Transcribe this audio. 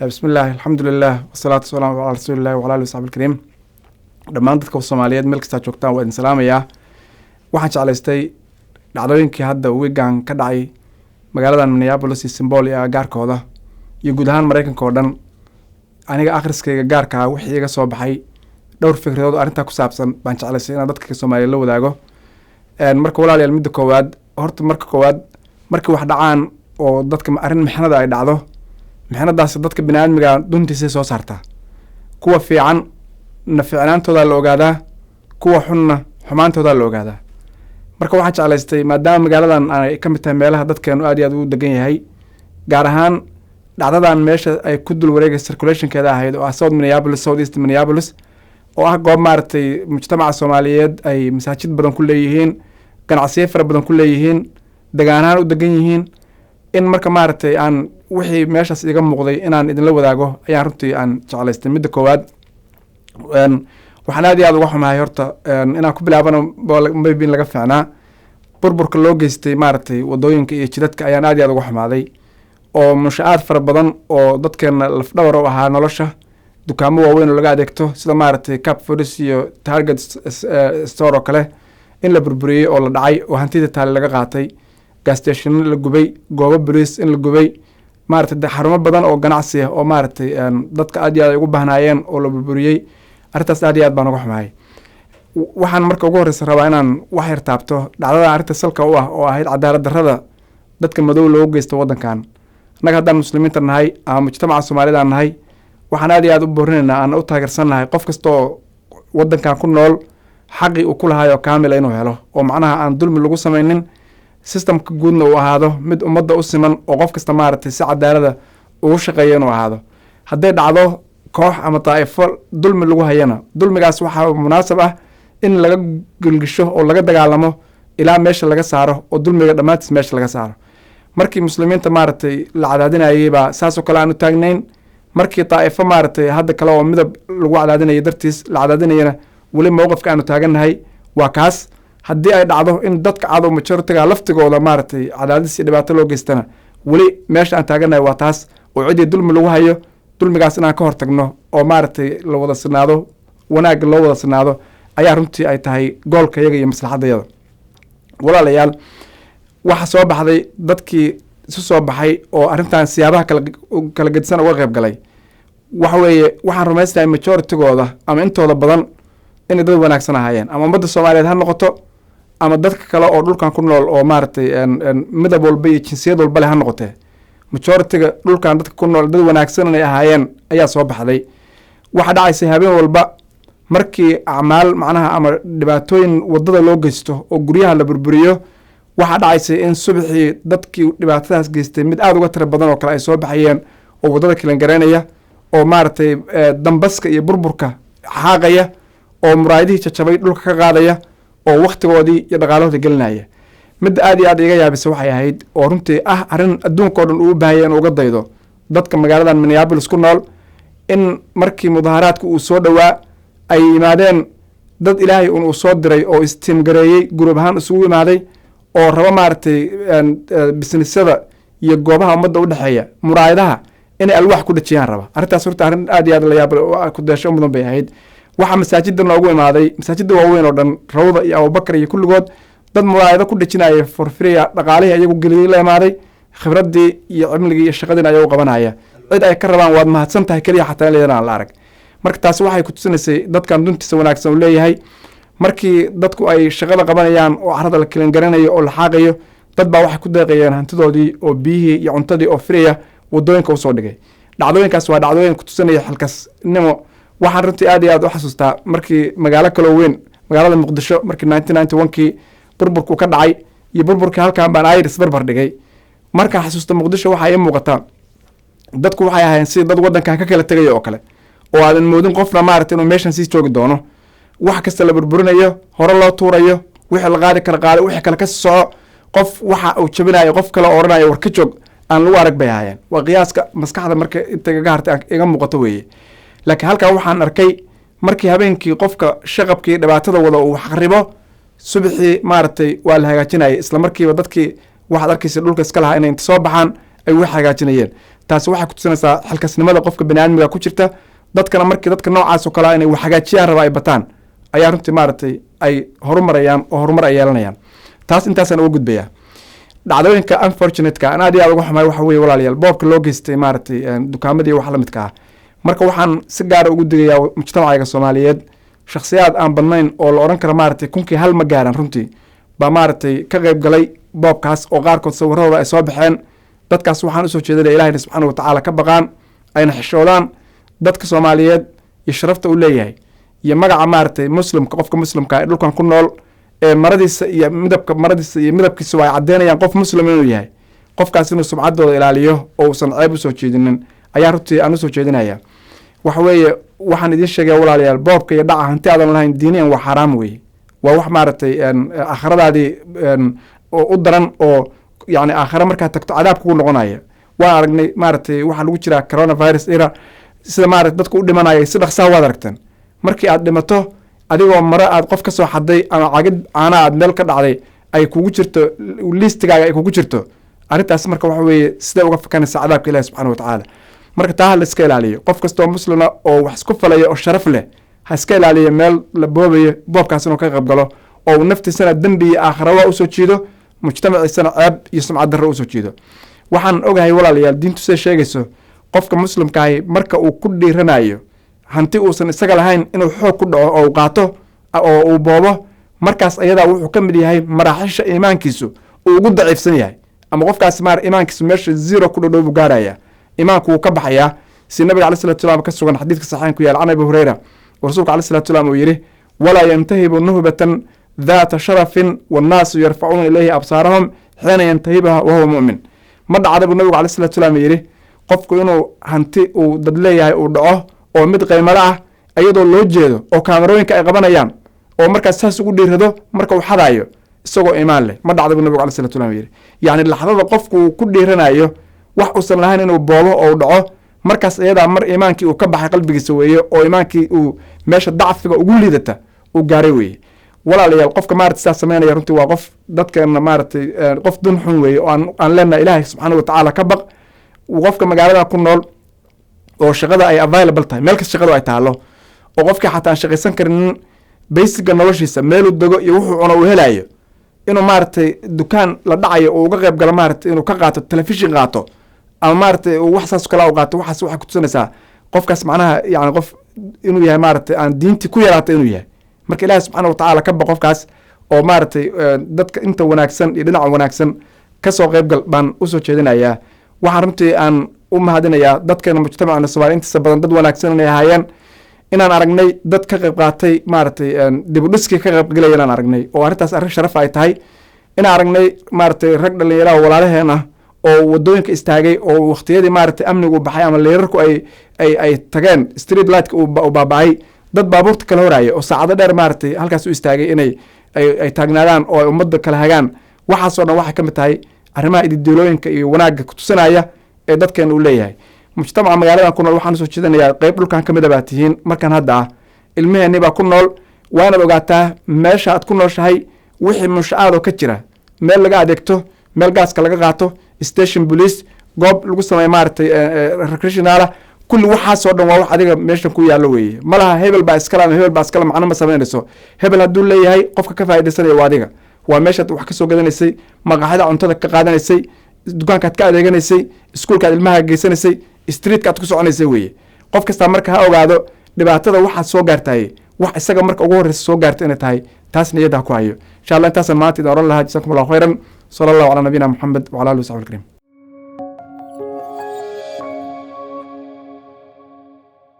بسم الله الحمد لله والصلاة والسلام على رسول الله وعلى آله وصحبه الكريم. dhammaan dadka Soomaaliyeed meel kasta joogtaan waa idin salaamayaa. Waxaan jeclaystay dhacdooyinkii hadda weegaan ka dhacay magaaladan Minneapolis iyo St. Paul iyo gaarkooda iyo guud ahaan Mareykanka oo dhan. Aniga akhriskayga gaarka ah wixii iga soo baxay dhowr fikradood arrinta ku saabsan baan jeclaystay inaan dadka Soomaaliyeed la wadaago. Marka walaalayaal midda koowaad markii wax dhacaan oo dadka arrin mixnada ay dhacdo mixnadaas dadka bini'aadmiga duntiisa soo saarta kuwa fiican naficnaantooda la ogaadaa kuwa xunna xumaantooda la ogaadaa. Marka waxaan jeclaystay maadaama magaaladan ay ka mid tahay meelaha dadkeenu aad iyo aad u degan yahay gaar ahaan dhacdadan meesha ay ku dul wareegay circulationkeeda ahayd oo ah South East Minneapolis oo ah goob maaragtay mujtamaca Soomaaliyeed ay masaajid badan ku leeyihiin ganacsiyo fara badan ku leeyihiin deegaanahan u degan yihiin in marka maaragtay aan wixii meeshaas iga muuqday inaan idinla wadaago ayaan runtii aan jeclaystay. Midda koowaad waxaan aad iyo aad uga xumahay horta inaan ku bilaabano maybe in laga fiicnaa burburka loo geystay maaragtay wadooyinka iyo jidadka ayaan aad iyo aad uga xumaaday oo munshacaad fara badan oo dadkeena lafdhawar u ahaa nolosha dukaamo waaweyn oo laga adeegto sida maaragtay Cap Foods iyo Target store oo kale in la burburiyey oo la dhacay oo hantida taale laga qaatay gas station la gubay goobo boliis in la gubay maaragtay xarumo badan oo ganacsi ah oo maaragtay dadka aad iyo aad ugu bahnaayeen oo la burburiyey. arrintaas aad iyo aad baan uga xumahay. waxaan marka ugu horreysa rabaa inaan wax yar taabto dhacdada arrinta salka u ah oo ahayd cadaalad darrada dadka madow loogu geysto waddankan. annaga haddaan muslimiinta nahay ama mujtamaca Soomaalida nahay waxaan aad iyo aad u boorinaynaa aan u taageersannahay qof kasta oo waddankan ku nool xaqii uu ku lahaayoo kaamila inuu helo oo macnaha aan dulmi lagu samaynin systemka guudna uu ahaado mid ummadda u siman oo qof kasta maaragtay si cadaalada ugu shaqeeya inuu ahaado. hadday dhacdo koox ama daa'ifo dulmi lagu hayana dulmigaas waxaa munaasab ah in laga gilgisho oo laga dagaalamo ilaa meesha laga saaro oo dulmiga dhammaantiis meesha laga saaro. markii muslimiinta maaragtay la cadaadinayay baa saasoo kale aan u taagnayn markii daa'ifo maaragtay hadda kale oo midab lagu cadaadinaya dartiis la cadaadinayana weli mowqifka aanu taagannahay waa kaas. haddii ay dhacdo in dadka cadow majoritiga laftigooda maaragtay cadaadis iyo dhibaato loo geystana weli meesha aan taagannahay waa taas oo cidii dulmi lagu hayo dulmigaas inaan ka hortagno oo maaragtay la wada sinaado wanaagga loo wada sinaado ayaa runtii ay tahay goolka yaga iyo maslaxadayada. walaalayaal waxa soo baxday dadkii isu soo baxay oo arrintan siyaabaha kala gedisan uga qayb galay waxa weeye waxaan rumaystahay majoritigooda ama intooda badan inay dad wanaagsan ahaayeen ama ummadda Soomaaliyeed ha noqoto ama dadka kale oo dhulkan ku nool oo maaragtay midab walba iyo jinsiyad walba leh ha noqotee majoritiga dhulkan dadka ku nool dad wanaagsan inay ahaayeen ayaa soo baxday. waxa dhacaysay habeen walba markii acmaal macnaha ama dhibaatooyin wadada loo geysto oo guryaha la burburiyo waxa dhacaysay in subaxii dadkii dhibaatadaas geystay mid aad uga tiro badan oo kale ay soo baxayeen oo wadada kilan garanaya oo maaragtay dambaska iyo burburka xaaqaya oo muraayadihii jajabay dhulka ka qaadaya oo waqtigoodii iyo dhaqaalahoodii gelinaya. midda aad iyo aad iga yaabisa waxay ahayd oo runtii ah arrin adduunka oo dhan uu baahaya inuu uga daydo dadka magaaladan Minneapolis ku nool in markii mudaharaadku uu soo dhowaa ay yimaadeen dad ilaahay uu soo diray oo istiimgareeyey gurub ahaan isugu imaaday oo raba maaragtay businessyada iyo goobaha ummadda u dhexeeya muraayadaha inay alwaax ku dhajiyaan raba. arrintaas horta arrin aad iyo aad la yaab ku deesho mudan bay ahayd. waxaa masaajidda noogu imaaday masaajidda waaweyn oo dhan Rawda iyo Abubakar iyo kulligood dad muraayado ku dhajinaya forfriya dhaqaalihii ayagu geliyey la imaaday khibradii iyo cilmigii iyo shaqadii ayagu qabanaya cid ay ka rabaan waad mahadsan tahay kaliya xataa leeyahay la arag. marka taas waxay ku tusinaysay dadkan duntiisa wanaagsan u leeyahay markii dadku ay shaqada qabanayaan oo carrada la kilan garanayo oo la xaaqayo dad baa waxay ku deeqayeen hantidoodii oo biyihii iyo cuntadii oo friya wadooyinka u soo dhigay. dhacdooyinkaas waa dhacdooyin ku tusinaya xilkasnimo. waxaan runtii aad iyo aad u xasuustaa markii magaalo kale weyn magaalada Muqdisho markii 1991kii burburku ka dhacay iyo burburkii halkan baan Iris barbar dhigay marka xasuusta Muqdisho waxa ay muuqataa dadku waxay ahaayeen si dad waddankan ka kala tagay oo kale oo aadan moodin qofna maaragtay inuu meeshan sii joogi doono wax kasta la burburinayo hore loo tuurayo wixii la qaadi kara qaadi wixii kale ka soco qof waxa uu jabinayo qof kale oranayo war ka joog aan lagu arag bay ahaayeen. waa qiyaaska maskaxda marka inta iga hartay iga muuqato weeye. laakiin halkan waxaan arkay markii habeenkii qofka shaqabkii dhibaatada wada uu xaqribo subaxii maaragtay waa la hagaajinayay isla markiiba dadkii waxaad arkaysa dhulka iska lahaa inay inta soo baxaan ay wax hagaajinayeen. taasi waxay ku tusinaysaa xilkasnimada qofka bani'aadmiga ku jirta. dadkana markii dadka noocaas oo kale inay wax hagaajiyaan raba ay bataan ayaa runtii maaragtay ay horumarayaan oo horumar ay yeelanayaan. taas intaasaan uga gudbayaa. dhacdooyinka unfortunate-ka aan aad iyo aad uga xumaay waxa weeye walaalayaal boobka loo geystay maaragtay dukaamadii wax la midka ah. marka waxaan si gaara ugu digayaa mujtamacayga Soomaaliyeed shakhsiyaad aan badnayn oo la oran karo maaragtay kunkii hal ma gaaran runtii baa maaragtay ka qayb galay boobkaas oo qaarkood sawirradooda ay soo baxeen. dadkaas waxaan usoo jeedinaya ilaahayna subxaana watacaala ka baqaan ayna xishoodaan dadka Soomaaliyeed iyo sharafta uu leeyahay iyo magaca maaragtay muslimka qofka muslimka ee dhulkan ku nool ee maradiisa iyo midabkiisa ay cadeynayaan qof muslim inuu yahay. qofkaas inuu sumcaddooda ilaaliyo oo uusan ceeb usoo jeedinin ayaa runtii aan usoo jeedinaya. waxa weeye waxaan idiin sheegaya walaalayaal boobka iyo dhaca hanti aadan lahayn diiniyan waa xaraam weeye. waa wax maaragtay aakhiradaadii u daran oo yani aakhira markaa tagto cadaab kugu noqonaya. waan aragnay maaragtay waxaa lagu jiraa coronavirus era sida maaragtay dadku u dhimanaya si dhaqsaa waad aragteen. markii aad dhimato adigoo maro aad qof ka soo xaday ama cagid caana aad meel ka dhacday ay kugu jirto liistigaaga ay kugu jirto arrintaas marka waxa weeye sidee uga fakanaysa cadaabka ilaahi subxaana watacaala. marka taa ha la iska ilaaliyo. qof kastoo muslima oo wax isku falaya oo sharaf leh ha iska ilaaliyo meel la boobayo boobkaas inuu ka qayb galo oo uu naftiisana dembi iyo aakhira waa usoo jiido mujtamaciisana ceeb iyo sumcad darro usoo jiido. waxaan ogahay walaalayaal diintu siday sheegayso qofka muslimkaahi marka uu ku dhiiranayo hanti uusan isaga lahayn inuu xoog ku dhaco oo uu qaato oo uu boobo markaas ayadaa wuxuu ka mid yahay maraaxisha iimaankiisu uu ugu daciifsan yahay ama qofkaas iimaankiisu meesha zero ku dhodhow buu gaaraya. iimaanku wuu ka baxayaa si nabiga caleyhi salatu wasalaam ka sugan xadiidka saxiixan ku yaal can abi hurayra oo rasuulka caleyhi salatu wasalaam uu yidhi walaa yantahibu nuhbatan daata sharafin wannaasu yarfacuuna ilayhi absaarahum xiina yantahibaha wahuwa mu'min. ma dhacda buu nabigu caleyhi salatu wasalaam yidhi qofku inuu hanti uu dad leeyahay uu dhaco oo mid qiimalo ah iyadoo loo jeedo oo kaamarooyinka ay qabanayaan oo markaas saas ugu dhiirado marka uu xadaayo isagoo iimaan leh. ma dhacda buu nabigu caleyhi salatu wasalaam yidhi. yacni laxdada qofku uu ku dhiiranayo wax uusan lahayn inuu boobo oo u dhaco markaas iyadaa mar iimaankii uu ka baxay qalbigiisa weeye oo iimaankii uu meesha dacfiga ugu liidata uu gaaray weeye. walaalayaal qofka maaragtay sidaas sameynaya runtii waa qof dadkeena maaragtay qof dun xun weeye oo aan leenahay ilaahay subxaana watacaala ka baq. qofka magaalada ku nool oo shaqada ay available tahay meel kasta shaqadu ay taalo oo qofkii xataa aan shaqaysan karinin basiga noloshiisa meeluu dego iyo wuxuu cuno uu helayo inuu maaragtay dukaan la dhacayo oo uga qayb galo maaragtay inuu ka qaato telefishin qaato ama maaragtay wax saas kale u qaato waxaas waxay ku tusinaysaa qofkaas macnaha yani qof inuu yahay maaragtay aan diintii ku yaraatay inuu yahay. marka ilaahi subxaana watacaala ka baq qofkaas oo maaragtay dadka inta wanaagsan iyo dhinaca wanaagsan ka soo qayb gal baan usoo jeedinayaa. waxaan runtii aan u mahadinayaa dadkeena mujtamacana Soomaaliya intiisa badan dad wanaagsan inay ahaayeen. inaan aragnay dad ka qayb qaatay maaragtay dib u dhiskii ka qayb galaya inaan aragnay oo arrintaas arrin sharaf ay tahay. inaan aragnay maaragtay rag dhalinyaro walaalaheen ah oo wadooyinka istaagay oo waqtiyadii maaragtay amnigu baxay ama leerarku ay tageen street lightka uu baaba'ay dad baabuurta kala horaya oo saacado dheer maaragtay halkaas u istaagay inay ay taagnaadaan oo ay ummadda kala hagaan. waxaasoo dhan waxay ka mid tahay arrimaha ididiilooyinka iyo wanaagga ku tusinaya ee dadkeena uu leeyahay. mujtamaca magaaladan ku nool waxaan usoo jeedinayaa qayb dhulkan ka mid a baa tihiin markan hadda ah ilmaheenni baa ku nool waanaad ogaataa meesha aad ku nooshahay wixii munsha-aadoo ka jira meel laga adeegto meel gaaska laga qaato station police goob lagu sameeyo maaragtay recreationala kulli waxaasoo dhan waa wax adiga meeshan ku yaallo weeye. ma laha hebel baa iskale ama hebel baa iskale macno ma samaynayso. hebel hadduu leeyahay qofka ka faa'iidaysanaya waa adiga. waa meeshaad wax ka soo gadanaysay maqaaxida cuntada ka qaadanaysay dukaankaad ka adeeganaysay iskuulkaad ilmaha geysanaysay streetka aad ku soconaysay weeye. qof kastaa marka ha ogaado dhibaatada waxaad soo gaartaye wax isaga marka ugu horreysa soo gaarta inay tahay taas niyadda ha ku hayo. insha allah intaasaan maanta idin oran lahaa jazakum allahu khayran sala allahu calaa nabiyina maxamed wacala alihi wasaxbi alkarim.